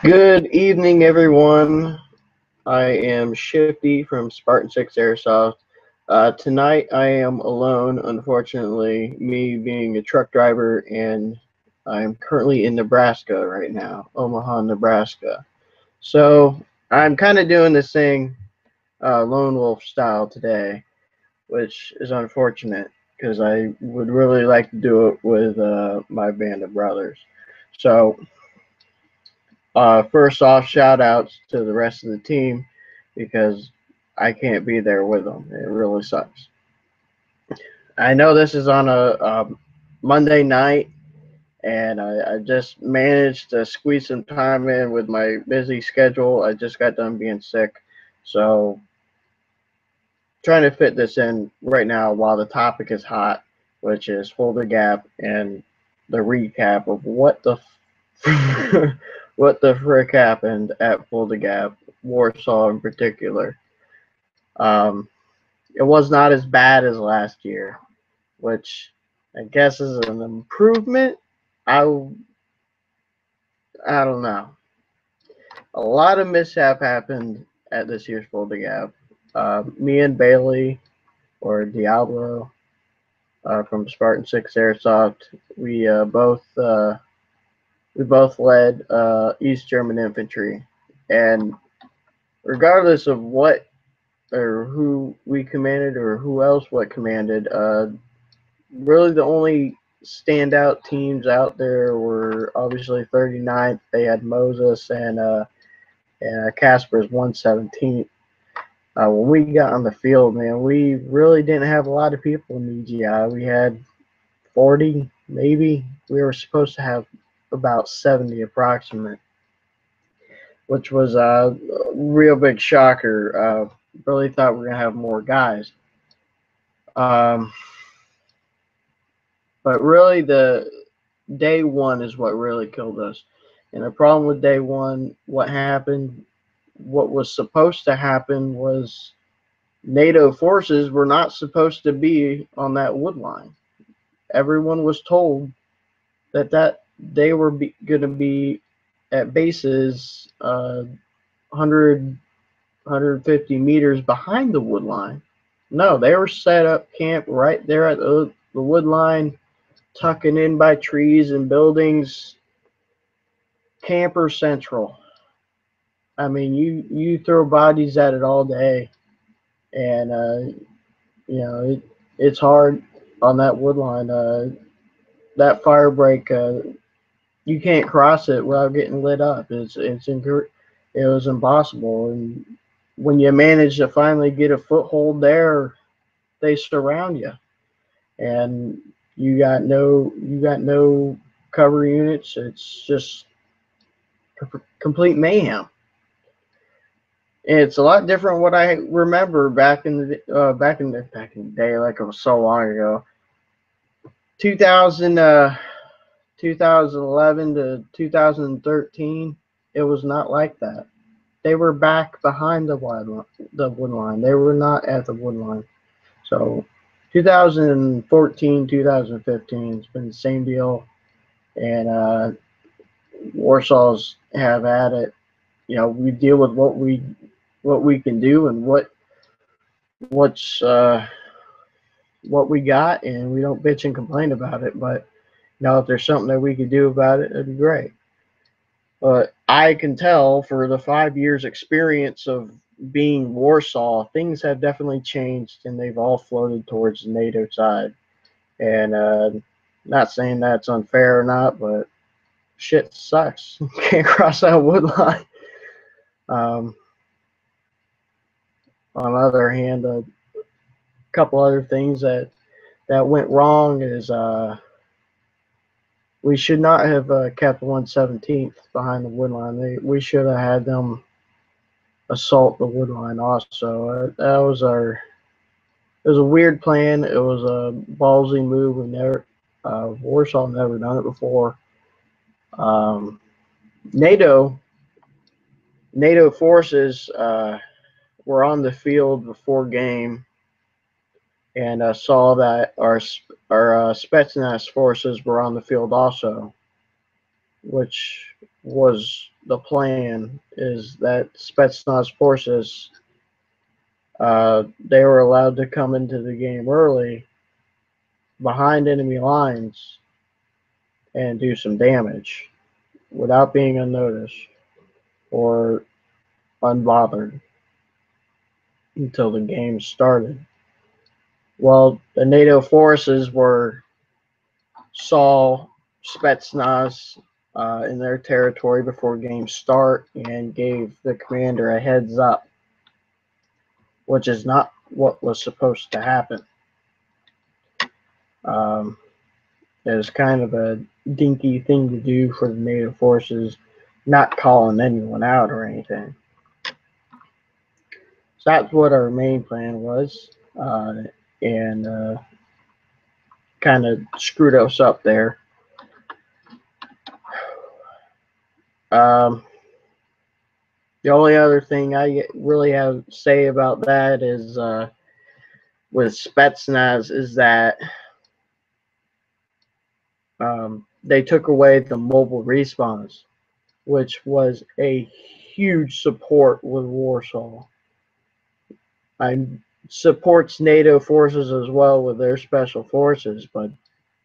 Good evening, everyone. I am Shifty from Spartan 6 Airsoft. Tonight I am alone, unfortunately, me being a truck driver, and I'm currently in Nebraska right now, Omaha, Nebraska. So I'm kind of doing this thing lone wolf style today, which is unfortunate because I would really like to do it with my band of brothers. So first off, shout outs to the rest of the team because I can't be there with them. It really sucks. I know this is on a Monday night, and I just managed to squeeze some time in with my busy schedule. I just got done being sick, so trying to fit this in right now while the topic is hot, which is Fulda Gap and the recap of what the what the frick happened at Fulda Gap, Warsaw in particular. Um, it was not as bad as last year, which I guess is an improvement. I I don't know. A lot of mishap happened at this year's Fulda Gap. Me and Bailey, or Diablo, from Spartan 6 Airsoft, we both led East German infantry, and regardless of what or who we commanded or who else what commanded, really the only standout teams out there were obviously 39th. They had Moses and Casper's 117th. When we got on the field, man, we really didn't have a lot of people in EGI. We had 40, maybe. We were supposed to have about 70 approximate, which was a real big shocker. Really thought we were going to have more guys. Um, but really, the day one is what really killed us. And the problem with day one, what happened, what was supposed to happen was NATO forces were not supposed to be on that wood line. Everyone was told that they were going to be at bases 100, 150 meters behind the wood line. No, they were set up camp right there at the wood line, tucking in by trees and buildings. Camper Central. I mean, you throw bodies at it all day, and it's hard on that wood line. That fire break, you can't cross it without getting lit up. It was impossible. And when you manage to finally get a foothold there, they surround you, and you got no cover units. It's just complete mayhem. It's a lot different what I remember back in the day, like it was so long ago. 2000, 2011 to 2013, it was not like that. They were back behind the wood line. They were not at the wood line. So 2014, 2015, it's been the same deal. And Warsaw's have at it. We deal with what we can do and what's what we got, and we don't bitch and complain about it. But if there's something that we could do about it, it'd be great. But I can tell for the 5 years experience of being Warsaw, things have definitely changed, and they've all floated towards the NATO side. And not saying that's unfair or not, but shit sucks. Can't cross that wood line. On the other hand, a couple other things that went wrong is we should not have kept 117th behind the wood line. We should have had them assault the wood line also. It was a weird plan. It was a ballsy move. Warsaw never done it before. NATO forces were on the field before game, and saw that our Spetsnaz forces were on the field also, which was the plan is that Spetsnaz forces, they were allowed to come into the game early behind enemy lines and do some damage without being unnoticed or unbothered until the game started. Well, the NATO forces saw Spetsnaz in their territory before game start and gave the commander a heads up, which is not what was supposed to happen. It was kind of a dinky thing to do for the NATO forces, not calling anyone out or anything. So that's what our main plan was, and kind of screwed us up there. The only other thing I really have to say about that is with Spetsnaz is that they took away the mobile respawns, which was a huge support with Warsaw. I supports NATO forces as well with their special forces, but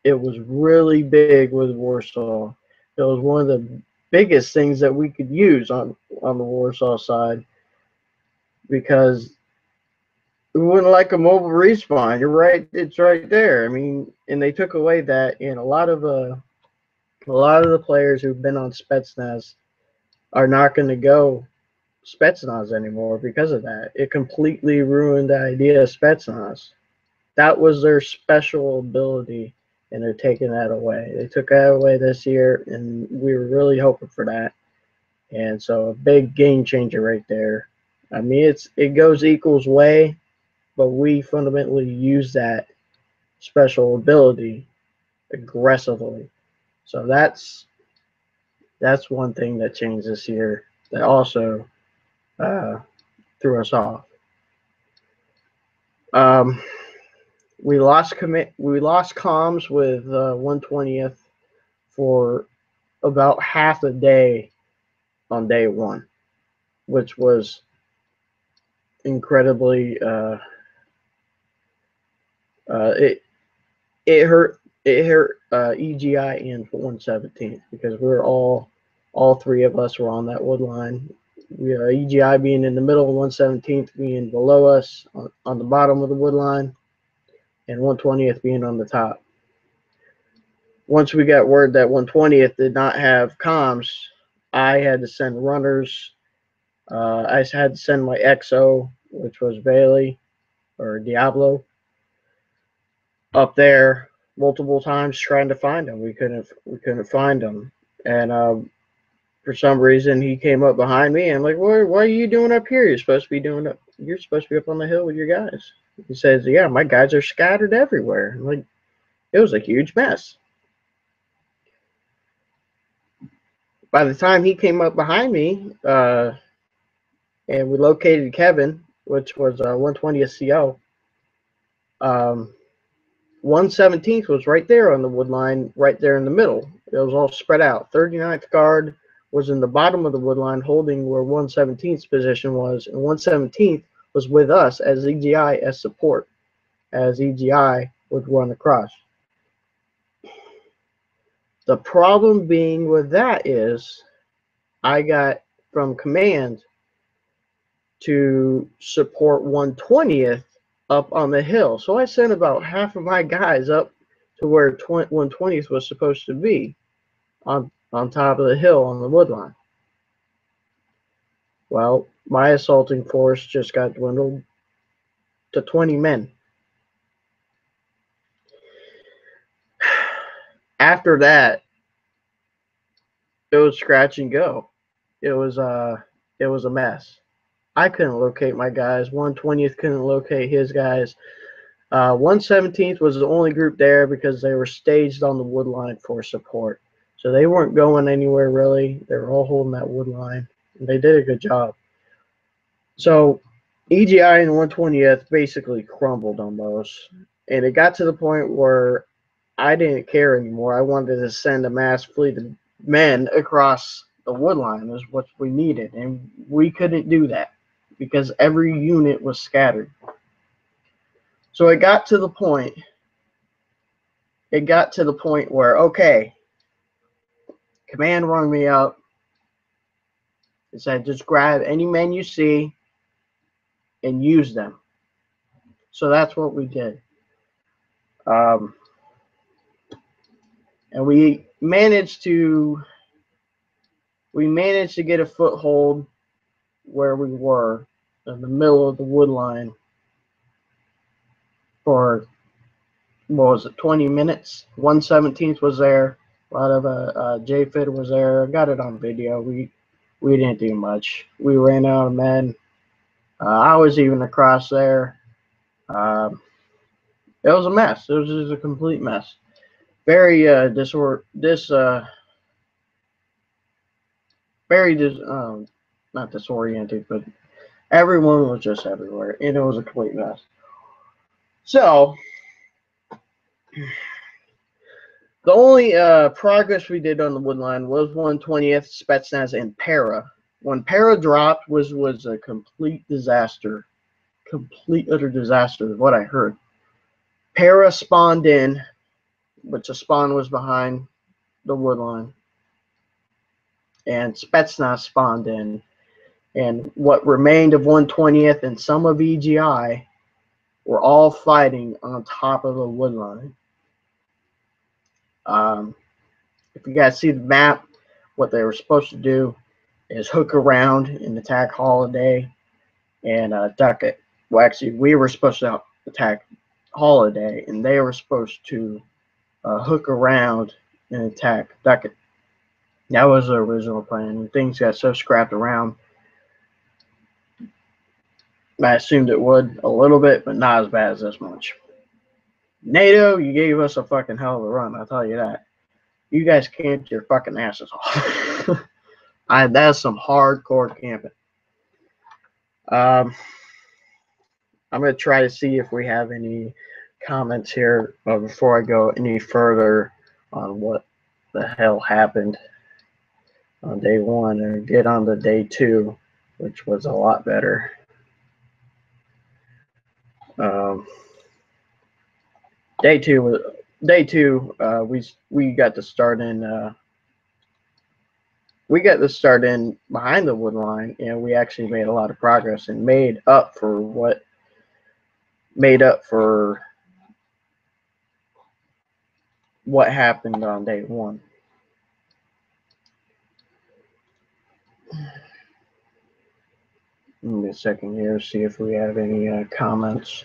it was really big with Warsaw. It was one of the biggest things that we could use on the Warsaw side, because we wouldn't like a mobile respawn. You're right, it's right there. I mean, and they took away that, and a lot of the players who've been on Spetsnaz are not going to go Spetsnaz anymore because of that. It completely ruined the idea of Spetsnaz. That was their special ability, and they're taking that away. They took that away this year, and we were really hoping for that. And so a big game changer right there. I mean, it goes equals way, but we fundamentally use that special ability aggressively. So that's one thing that changed this year that also threw us off. We lost comms with 120th for about half a day on day one, which was incredibly it hurt EGI and 117th, because we were all three of us were on that wood line. EGI being in the middle, 117th being below us on the bottom of the wood line, and 120th being on the top. Once we got word that 120th did not have comms, I had to send runners. I had to send my XO, which was Bailey or Diablo, up there multiple times trying to find him. We couldn't find him, and for some reason he came up behind me. And I'm like, what are you doing up here? You're supposed to be up on the hill with your guys. He says, yeah, my guys are scattered everywhere. I'm like, it was a huge mess. By the time he came up behind me, and we located Kevin, which was 120th CO, 117th was right there on the wood line, right there in the middle. It was all spread out. 39th guard was in the bottom of the wood line, holding where 117th's position was, and 117th was with us as EGI as support, as EGI would run across. The problem being with that is I got from command to support 120th up on the hill. So I sent about half of my guys up to where 120th was supposed to be on top of the hill on the wood line. Well, my assaulting force just got dwindled to 20 men. After that, it was scratch and go. It was a mess. I couldn't locate my guys. 120th couldn't locate his guys. 117th was the only group there because they were staged on the wood line for support. So they weren't going anywhere really. They were all holding that wood line. And they did a good job. So EGI and 120th basically crumbled on those. And it got to the point where I didn't care anymore. I wanted to send a mass fleet of men across the wood line is what we needed, and we couldn't do that because every unit was scattered. So it got to the point where, okay, command rung me up. It said, just grab any men you see and use them. So that's what we did. And we managed to get a foothold where we were in the middle of the wood line for, what was it, 20 minutes. 1/17th was there. A lot of J-Fit was there. I got it on video. We didn't do much. We ran out of men. I was even across there. It was a mess. It was just a complete mess. Very not disoriented, but everyone was just everywhere, and it was a complete mess. So the only progress we did on the wood line was 1/20th Spetsnaz and Para. When Para dropped was a complete disaster. Complete utter disaster is what I heard. Para spawned in, which the spawn was behind the wood line, and Spetsnaz spawned in, and what remained of 1/20th and some of EGI were all fighting on top of the wood line. If you guys see the map, what they were supposed to do is hook around and attack Holiday and Duckett. Well, actually, we were supposed to attack Holiday, and they were supposed to hook around and attack Duckett. That was the original plan, and things got so scrapped around. I assumed it would a little bit, but not as bad as this much. NATO, you gave us a fucking hell of a run, I'll tell you that. You guys camped your fucking asses off. That's some hardcore camping. I'm going to try to see if we have any comments here before I go any further on what the hell happened on day one, and get on to day two, which was a lot better. Day two, we got to start in. We got to start in behind the wood line, and we actually made a lot of progress and made up for what happened on day one. Give me a second here, see if we have any comments.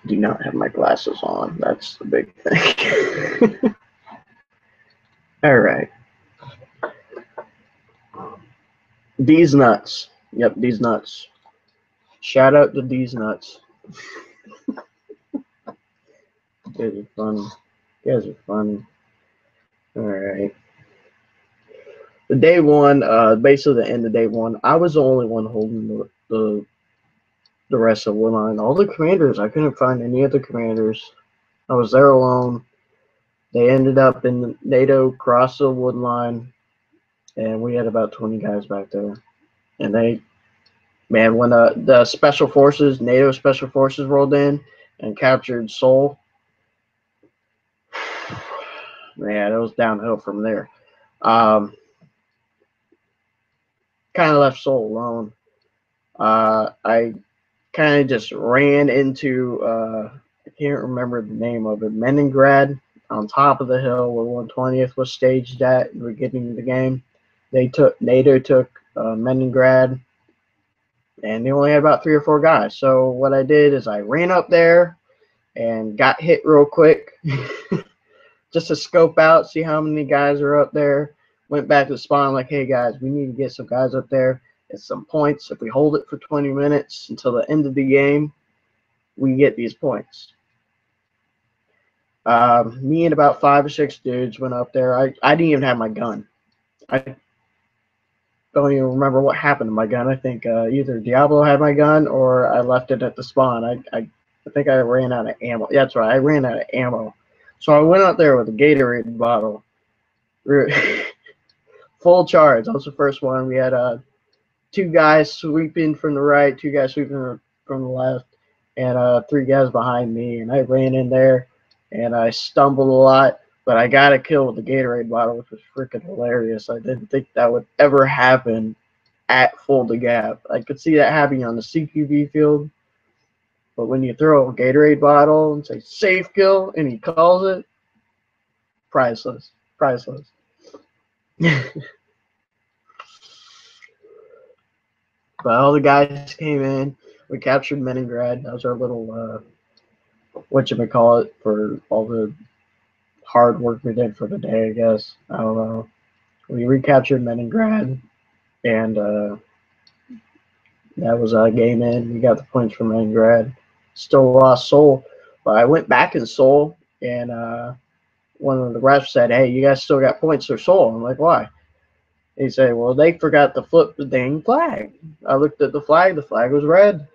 Do not have my glasses on. That's the big thing. All right. These nuts. Yep, these nuts. Shout out to these nuts. You guys are funny. You guys are funny. All right. The day one, basically the end of day one, I was the only one holding the rest of the wood line. All the commanders, I couldn't find any other commanders. I was there alone. They ended up in NATO, crossed the wood line, and we had about 20 guys back there. And when the special forces, NATO special forces rolled in and captured Seoul, man, it was downhill from there. Kind of left Seoul alone. I kind of just ran into, I can't remember the name of it, Leningrad, on top of the hill where 1/20th was staged at the beginning of the game. NATO took Leningrad, and they only had about 3 or 4 guys. So what I did is I ran up there and got hit real quick just to scope out, see how many guys are up there. Went back to the spawn like, hey guys, we need to get some guys up there at some points. If we hold it for 20 minutes until the end of the game, we get these points. Me and about 5 or 6 dudes went up there. I didn't even have my gun. don't even remember what happened to my gun. I think either Diablo had my gun or I left it at the spawn. I think I ran out of ammo. Yeah, that's right. I ran out of ammo. So I went out there with a Gatorade bottle. Full charge. I was the first one. We had two guys sweeping from the right, two guys sweeping from the left, and three guys behind me. And I ran in there, and I stumbled a lot, but I got a kill with the Gatorade bottle, which was freaking hilarious. I didn't think that would ever happen at Fulda Gap. I could see that happening on the CQB field, but when you throw a Gatorade bottle and say safe kill, and he calls it, priceless, priceless. But all the guys came in. We captured Leningrad. That was our little whatchamacallit for all the hard work we did for the day, I guess. I don't know. We recaptured Leningrad, and that was a game in. We got the points from Leningrad. Still lost Seoul, but I went back in Seoul, and one of the refs said, "Hey, you guys still got points for Seoul." I'm like, "Why?" He said, "Well, they forgot to flip the dang flag." I looked at the flag was red.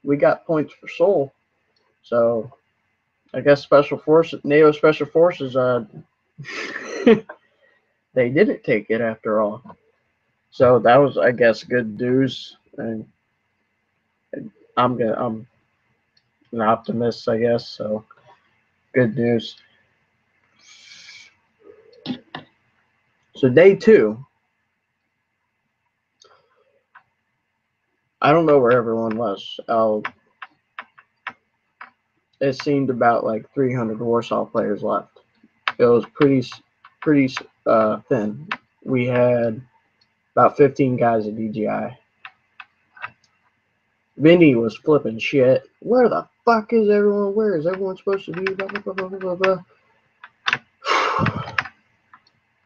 We got points for Seoul. So I guess Special Forces, NATO Special Forces, they didn't take it after all. So that was, I guess, good news. And I'm an optimist, I guess. So good news. So day 2. I don't know where everyone was. It seemed about like 300 Warsaw players left. It was pretty thin. We had about 15 guys at DGI. Vinny was flipping shit. Where the fuck is everyone? Where is everyone supposed to be? Blah, blah, blah, blah, blah, blah.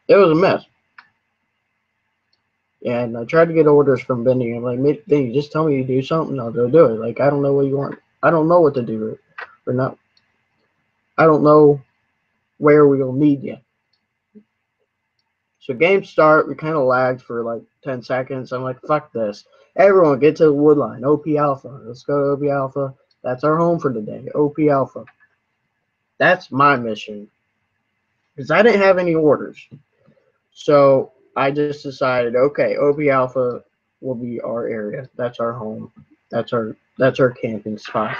It was a mess. And I tried to get orders from Vinny. I'm like, Vinny, just tell me to do something. I'll go do it. Like, I don't know what you want. I don't know what to do or not. I don't know where we'll need you. So game start, we kind of lagged for like 10 seconds. I'm like, fuck this. Everyone get to the wood line. OP Alpha. Let's go to OP Alpha. That's our home for today. OP Alpha. That's my mission. Because I didn't have any orders. So I just decided, okay, OP Alpha will be our area. That's our home. That's our camping spot.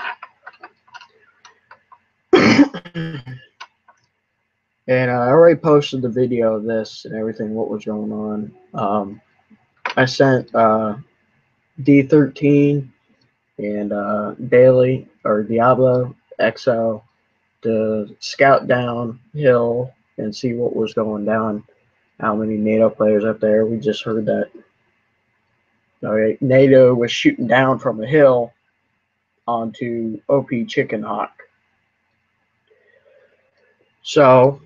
And I already posted the video of this and everything, what was going on. I sent D13 and Bailey or Diablo XL to scout downhill and see what was going down. How many NATO players up there? We just heard that NATO was shooting down from a hill onto OP Chicken Hawk. So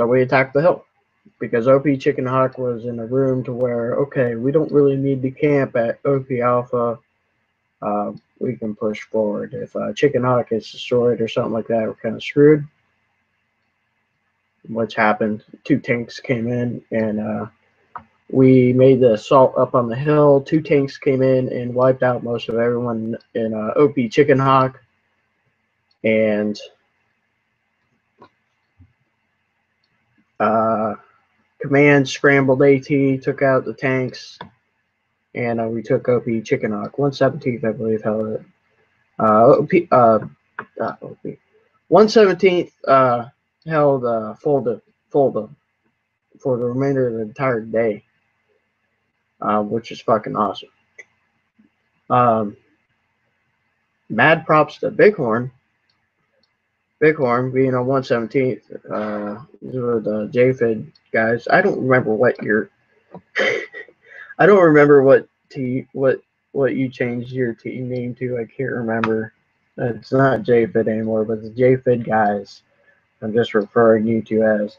we attacked the hill because OP Chicken Hawk was in a room to where, okay, we don't really need to camp at OP Alpha. We can push forward. If Chicken Hawk is destroyed or something like that, we're kind of screwed. What's happened? 2 tanks came in and we made the assault up on the hill. 2 tanks came in and wiped out most of everyone in OP Chicken Hawk. And command scrambled AT, took out the tanks, and we took OP Chicken Hawk. 117th, I believe, held it. OP 117th held Fulda for the remainder of the entire day, which is fucking awesome. Mad props to Bighorn. Bighorn being on 117th. These were the JFID guys. I don't remember what your I don't remember what you changed your team name to. I can't remember. It's not JFID anymore, but the JFID guys. I'm just referring you to as.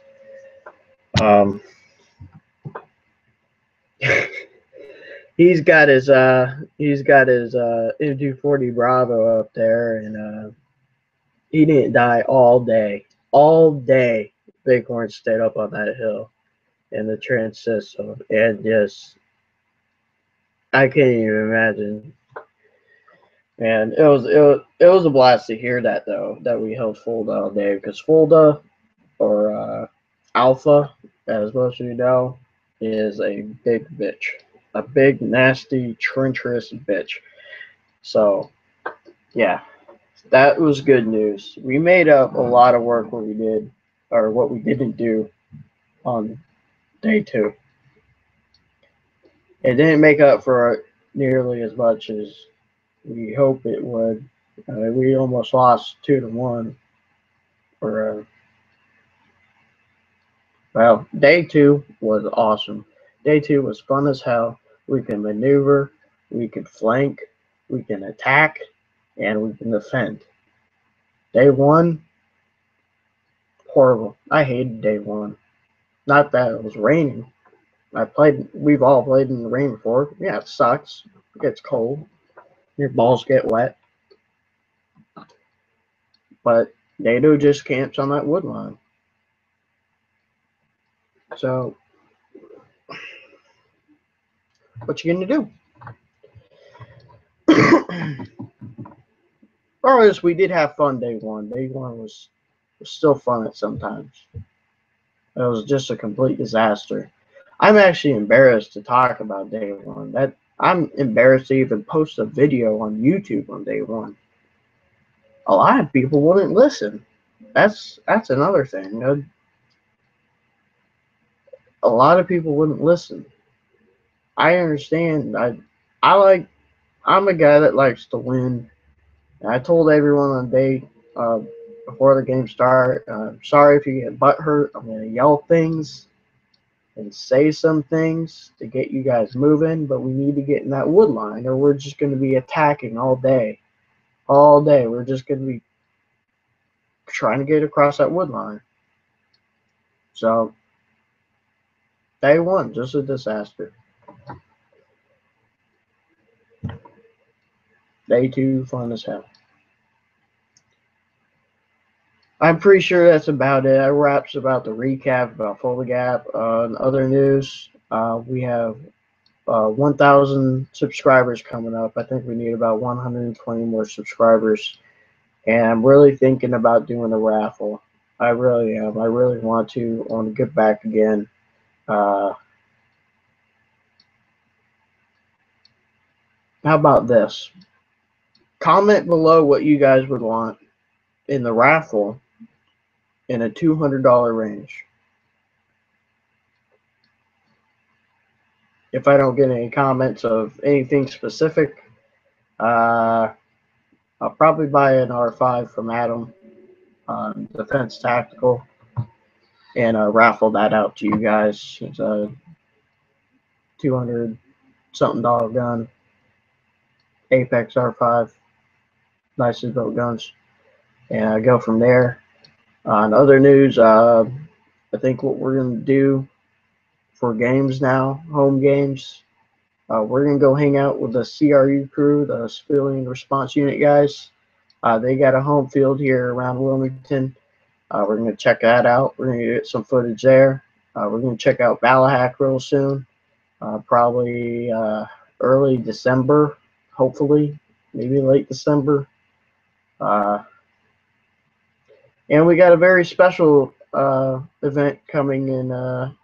He's got his M240 Bravo up there, and he didn't die all day. All day Bighorn stayed up on that hill in the trench system, and just I can't even imagine. And it was a blast to hear that, though, that we held Fulda all day, because Fulda, or Alpha, as most of you know, is a big bitch, a big nasty treacherous bitch. So yeah, that was good news. We made up a lot of work what we did, or what we didn't do on day 2. It didn't make up for nearly as much as we hoped it would. We almost lost 2-1. For well, day 2 was awesome. Day 2 was fun as hell. We can maneuver, we can flank, we can attack, and we can defend. Day 1, horrible. I hated day 1. Not that it was raining. We've all played in the rain before. Yeah, it sucks. It gets cold. Your balls get wet. But NATO just camps on that wood line. So, what you gonna do? Regardless, we did have fun day 1. Day 1 was still fun at sometimes. It was just a complete disaster. I'm actually embarrassed to talk about day 1. That I'm embarrassed to even post a video on YouTube on day 1. A lot of people wouldn't listen. That's another thing. A lot of people wouldn't listen. I understand. I'm a guy that likes to win. And I told everyone on day before the game start, sorry if you get butthurt. I'm gonna yell things and say some things to get you guys moving, but we need to get in that wood line, or we're just gonna be attacking all day. All day. We're just gonna be trying to get across that wood line. So day 1, just a disaster. Day 2, fun as hell. I'm pretty sure that's about it. That wraps about the recap about Fulda Gap. In other news, we have 1,000 subscribers coming up. I think we need about 120 more subscribers. And I'm really thinking about doing a raffle. I really am. I really want to. I want to get back again. How about this? Comment below what you guys would want in the raffle in a $200 range. If I don't get any comments of anything specific, I'll probably buy an R5 from Adam on Defense Tactical and raffle that out to you guys. It's a $200 something gun, Apex R5, nicely built guns, and go from there. On other news, I think what we're going to do for games now, home games, we're going to go hang out with the CRU crew, the Civilian Response Unit guys. They got a home field here around Wilmington. We're going to check that out. We're going to get some footage there. We're going to check out Ballahack real soon, probably early December, hopefully, maybe late December. And we got a very special event coming in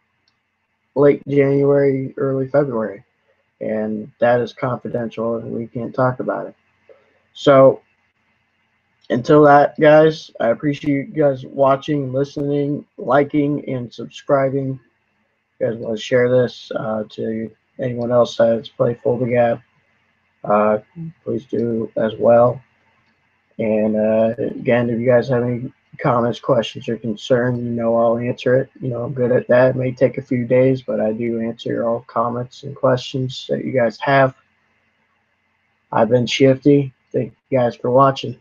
late January, early February. And that is confidential, and we can't talk about it. So until that, guys, I appreciate you guys watching, listening, liking, and subscribing. You guys want to share this to anyone else that's played Fulda Gap, please do as well. And again, if you guys have any comments, questions, or concerns, I'll answer it. I'm good at that. It may take a few days, but I do answer all comments and questions that you guys have. I've been Shifty. Thank you guys for watching.